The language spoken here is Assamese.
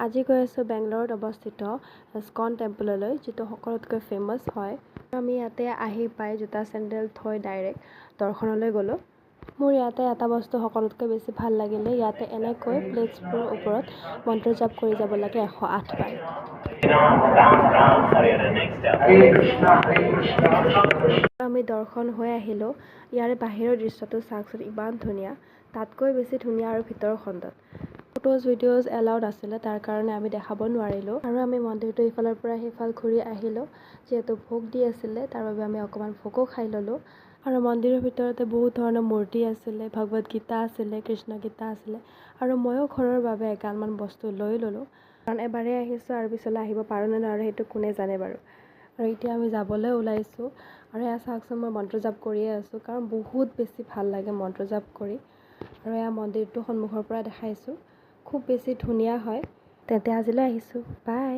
আজি গৈ আছোঁ বেংগলোৰত অৱস্থিত ইস্কন টেম্পললৈ, যিটো সকলোতকৈ ফেমাছ হয়। আমি ইয়াতে আহি পাই জোতা চেণ্ডেল থৈ ডাইৰেক্ট দৰ্শনলৈ গ'লোঁ। মোৰ ইয়াতে এটা বস্তু সকলোতকৈ বেছি ভাল লাগিলে, ইয়াতে এনেকৈ প্লেটছবোৰৰ ওপৰত মন্ত্ৰ জাপ কৰি যাব লাগে 108 বাৰ। আমি দৰ্শন হৈ আহিলোঁ। ইয়াৰে বাহিৰৰ দৃশ্যটো চাওকচোন, ইমান ধুনীয়া। তাতকৈ বেছি ধুনীয়া আৰু ভিতৰৰ খণ্ডত। ফটোজ ভিডিঅ'জ এলাউড আছিলে, তাৰ কাৰণে আমি দেখাব নোৱাৰিলোঁ। আৰু আমি মন্দিৰটো ইফালৰ পৰা সিফাল ঘূৰি আহিলোঁ। যিহেতু ভোগ দি আছিলে, তাৰ বাবে আমি অকণমান ভোগো খাই ল'লোঁ। আৰু মন্দিৰৰ ভিতৰতে বহুত ধৰণৰ মূৰ্তি আছিলে, ভগৱদ গীতা আছিলে, কৃষ্ণ গীতা আছিলে। আৰু ময়ো ঘৰৰ বাবে এগালমান বস্তু লৈ ল'লোঁ। কাৰণ এবাৰেই আহিছোঁ আৰু পিছলৈ আহিব পাৰোঁ নে নোৱাৰোঁ সেইটো কোনে জানে বাৰু। আৰু এতিয়া আমি যাবলৈ ওলাইছোঁ। আৰু এয়া চাওকচোন, মই মন্ত্ৰ জাপ কৰিয়ে আছোঁ, কাৰণ বহুত বেছি ভাল লাগে মন্ত্ৰ জাপ কৰি। আৰু এয়া মন্দিৰটো সন্মুখৰ পৰা দেখাইছোঁ। খুব বেছি ধুনীয়া হয়। তেন্তে আজিলৈ আহিছোঁ, বাই।